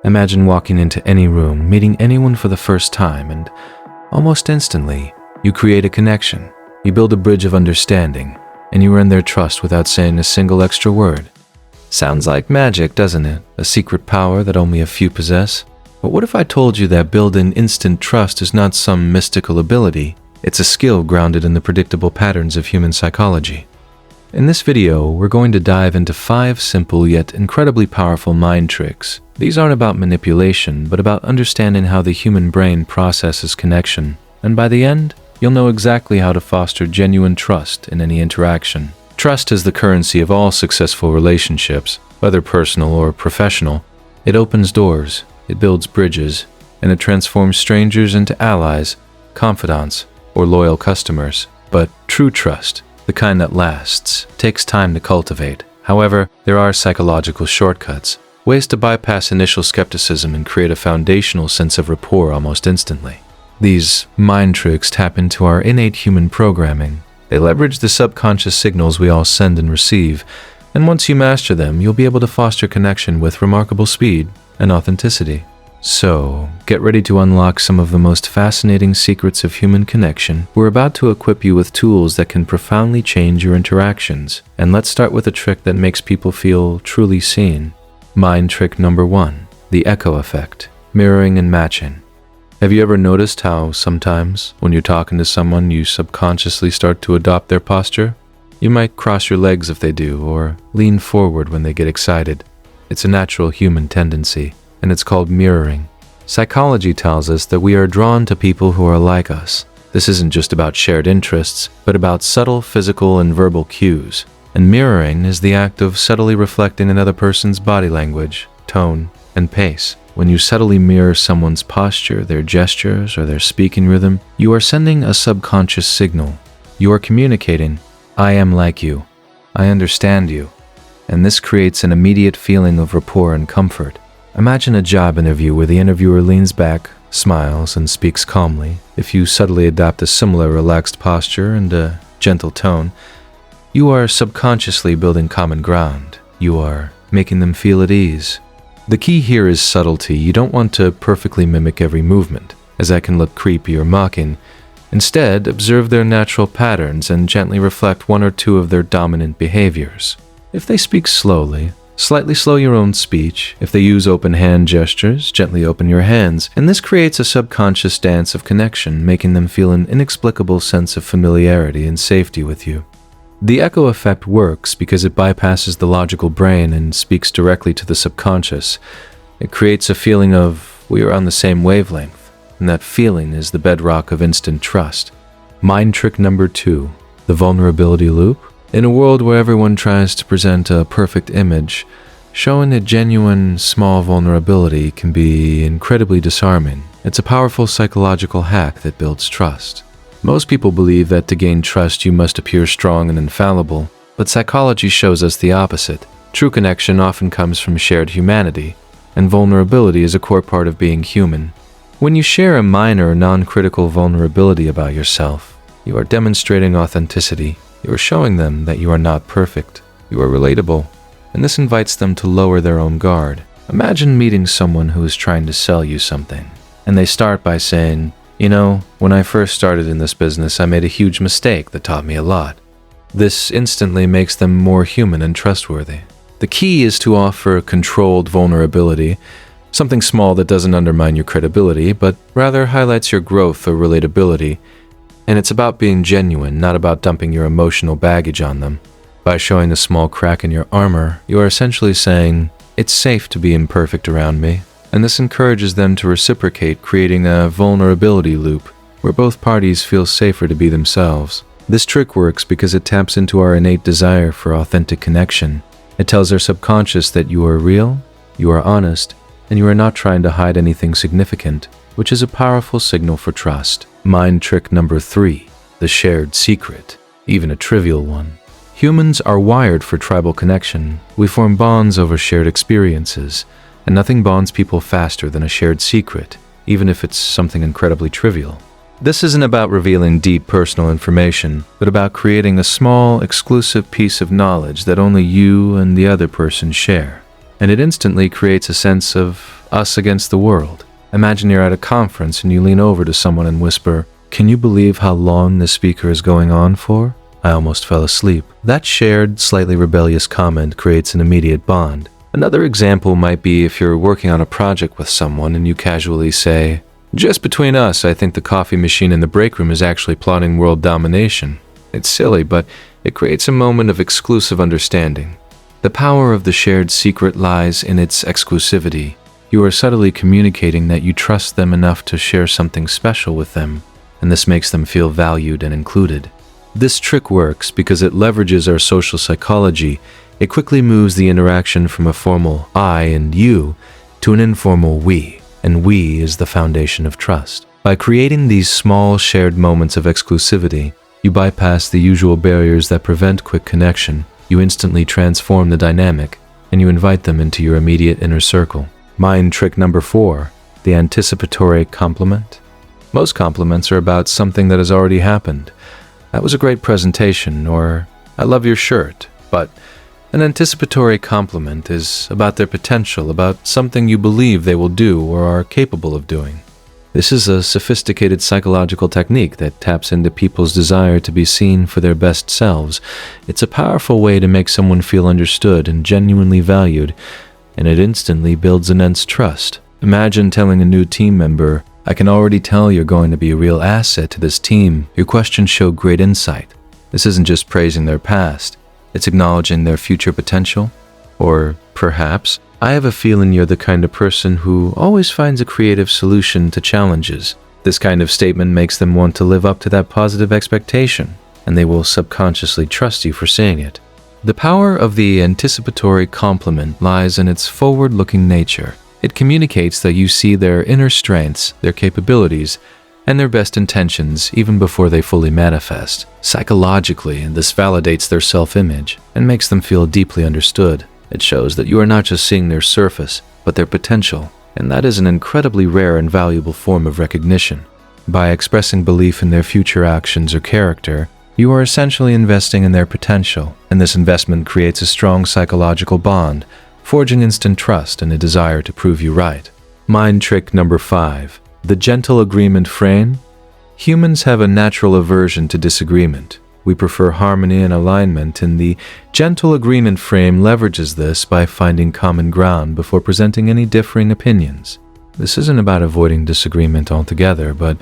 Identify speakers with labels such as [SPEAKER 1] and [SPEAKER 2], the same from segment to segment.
[SPEAKER 1] Imagine walking into any room, meeting anyone for the first time, and almost instantly, you create a connection. You build a bridge of understanding, and you earn their trust without saying a single extra word. Sounds like magic, doesn't it? A secret power that only a few possess? But what if I told you that building instant trust is not some mystical ability? It's a skill grounded in the predictable patterns of human psychology. In this video, we're going to dive into 5 simple yet incredibly powerful mind tricks. These aren't about manipulation, but about understanding how the human brain processes connection. And by the end, you'll know exactly how to foster genuine trust in any interaction. Trust is the currency of all successful relationships, whether personal or professional. It opens doors, it builds bridges, and it transforms strangers into allies, confidants, or loyal customers. But true trust, the kind that lasts, takes time to cultivate. However, there are psychological shortcuts, ways to bypass initial skepticism and create a foundational sense of rapport almost instantly. These mind tricks tap into our innate human programming. They leverage the subconscious signals we all send and receive, and once you master them, you'll be able to foster connection with remarkable speed and authenticity. So, get ready to unlock some of the most fascinating secrets of human connection. We're about to equip you with tools that can profoundly change your interactions. And let's start with a trick that makes people feel truly seen. Mind trick number 1, the echo effect, mirroring and matching. Have you ever noticed how sometimes, when you're talking to someone, you subconsciously start to adopt their posture? You might cross your legs if they do, or lean forward when they get excited. It's a natural human tendency, and it's called mirroring. Psychology tells us that we are drawn to people who are like us. This isn't just about shared interests, but about subtle physical and verbal cues. And mirroring is the act of subtly reflecting another person's body language, tone, and pace. When you subtly mirror someone's posture, their gestures, or their speaking rhythm, you are sending a subconscious signal. You are communicating, "I am like you. I understand you." And this creates an immediate feeling of rapport and comfort. Imagine a job interview where the interviewer leans back, smiles, and speaks calmly. If you subtly adopt a similar relaxed posture and a gentle tone, you are subconsciously building common ground. You are making them feel at ease. The key here is subtlety. You don't want to perfectly mimic every movement, as that can look creepy or mocking. Instead, observe their natural patterns and gently reflect 1 or 2 of their dominant behaviors. If they speak slowly, slightly slow your own speech. If they use open hand gestures, gently open your hands. And this creates a subconscious dance of connection, making them feel an inexplicable sense of familiarity and safety with you. The echo effect works because it bypasses the logical brain and speaks directly to the subconscious. It creates a feeling of, we are on the same wavelength, and that feeling is the bedrock of instant trust. Mind trick number 2, the vulnerability loop. In a world where everyone tries to present a perfect image, showing a genuine, small vulnerability can be incredibly disarming. It's a powerful psychological hack that builds trust. Most people believe that to gain trust you must appear strong and infallible, but psychology shows us the opposite. True connection often comes from shared humanity, and vulnerability is a core part of being human. When you share a minor, non-critical vulnerability about yourself, you are demonstrating authenticity. You are showing them that you are not perfect. You are relatable, and this invites them to lower their own guard. Imagine meeting someone who is trying to sell you something, and they start by saying, "You know, when I first started in this business, I made a huge mistake that taught me a lot." This instantly makes them more human and trustworthy. The key is to offer controlled vulnerability, something small that doesn't undermine your credibility, but rather highlights your growth or relatability. And it's about being genuine, not about dumping your emotional baggage on them. By showing a small crack in your armor, you are essentially saying, "It's safe to be imperfect around me." And this encourages them to reciprocate, creating a vulnerability loop where both parties feel safer to be themselves. This trick works because it taps into our innate desire for authentic connection. It tells our subconscious that you are real, you are honest, and you are not trying to hide anything significant, which is a powerful signal for trust. Mind trick number 3, the shared secret, even a trivial one. Humans are wired for tribal connection. We form bonds over shared experiences. And nothing bonds people faster than a shared secret, even if it's something incredibly trivial. This isn't about revealing deep personal information, but about creating a small, exclusive piece of knowledge that only you and the other person share. and it instantly creates a sense of us against the world. Imagine you're at a conference and you lean over to someone and whisper, "Can you believe how long this speaker is going on for? I almost fell asleep." That shared, slightly rebellious comment creates an immediate bond. Another example might be if you're working on a project with someone and you casually say, "Just between us, I think the coffee machine in the break room is actually plotting world domination." It's silly, but it creates a moment of exclusive understanding. The power of the shared secret lies in its exclusivity. You are subtly communicating that you trust them enough to share something special with them, and this makes them feel valued and included. This trick works because it leverages our social psychology. It quickly moves the interaction from a formal "I" and "you" to an informal "we," and "we" is the foundation of trust. By creating these small shared moments of exclusivity, you bypass the usual barriers that prevent quick connection. You instantly transform the dynamic, and you invite them into your immediate inner circle. Mind trick number 4, the anticipatory compliment. Most compliments are about something that has already happened. "That was a great presentation," or "I love your shirt." But an anticipatory compliment is about their potential, about something you believe they will do or are capable of doing. This is a sophisticated psychological technique that taps into people's desire to be seen for their best selves. It's a powerful way to make someone feel understood and genuinely valued, and it instantly builds immense trust. Imagine telling a new team member, "I can already tell you're going to be a real asset to this team. Your questions show great insight." This isn't just praising their past, it's acknowledging their future potential. Or perhaps, "I have a feeling you're the kind of person who always finds a creative solution to challenges." This kind of statement makes them want to live up to that positive expectation, and they will subconsciously trust you for saying it. The power of the anticipatory compliment lies in its forward-looking nature. It communicates that you see their inner strengths, their capabilities, and their best intentions even before they fully manifest. Psychologically, this validates their self-image and makes them feel deeply understood. It shows that you are not just seeing their surface, but their potential, and that is an incredibly rare and valuable form of recognition. By expressing belief in their future actions or character, you are essentially investing in their potential, and this investment creates a strong psychological bond, forging instant trust and a desire to prove you right. Mind trick number 5, the gentle agreement frame. Humans have a natural aversion to disagreement. We prefer harmony and alignment, and the gentle agreement frame leverages this by finding common ground before presenting any differing opinions. This isn't about avoiding disagreement altogether, but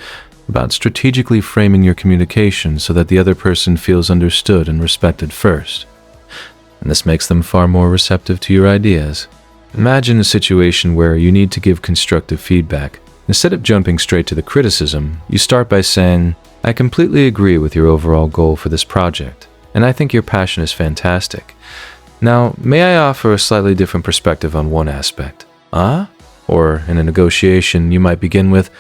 [SPEAKER 1] about strategically framing your communication so that the other person feels understood and respected first. And this makes them far more receptive to your ideas. Imagine a situation where you need to give constructive feedback. Instead of jumping straight to the criticism, you start by saying, "I completely agree with your overall goal for this project, and I think your passion is fantastic. Now, may I offer a slightly different perspective on one aspect?" Or in a negotiation, you might begin with,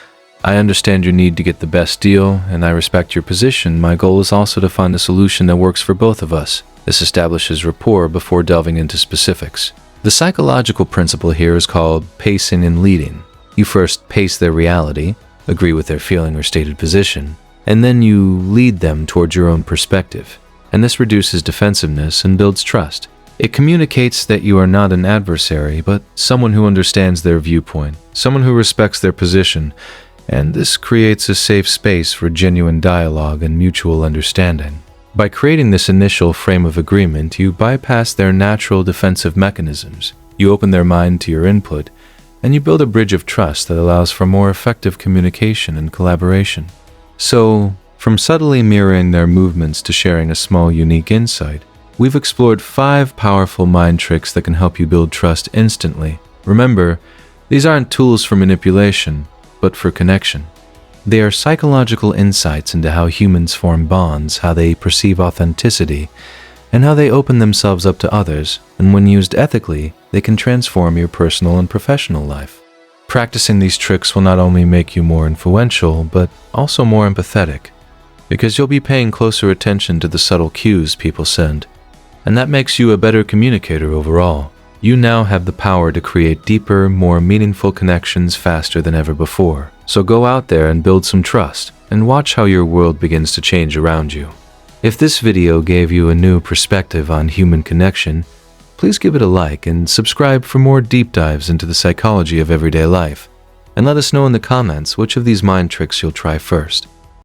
[SPEAKER 1] "I understand your need to get the best deal, and I respect your position. My goal is also to find a solution that works for both of us." This establishes rapport before delving into specifics. The psychological principle here is called pacing and leading. You first pace their reality, agree with their feeling or stated position, and then you lead them towards your own perspective. And this reduces defensiveness and builds trust. It communicates that you are not an adversary, but someone who understands their viewpoint, someone who respects their position, and this creates a safe space for genuine dialogue and mutual understanding. By creating this initial frame of agreement, you bypass their natural defensive mechanisms, you open their mind to your input, and you build a bridge of trust that allows for more effective communication and collaboration. So, from subtly mirroring their movements to sharing a small, unique insight, we've explored 5 powerful mind tricks that can help you build trust instantly. Remember, these aren't tools for manipulation, but for connection. They are psychological insights into how humans form bonds, how they perceive authenticity, and how they open themselves up to others, and when used ethically, they can transform your personal and professional life. Practicing these tricks will not only make you more influential, but also more empathetic, because you'll be paying closer attention to the subtle cues people send, and that makes you a better communicator overall. You now have the power to create deeper, more meaningful connections faster than ever before. So go out there and build some trust, and watch how your world begins to change around you. If this video gave you a new perspective on human connection, please give it a like and subscribe for more deep dives into the psychology of everyday life. And let us know in the comments which of these mind tricks you'll try first.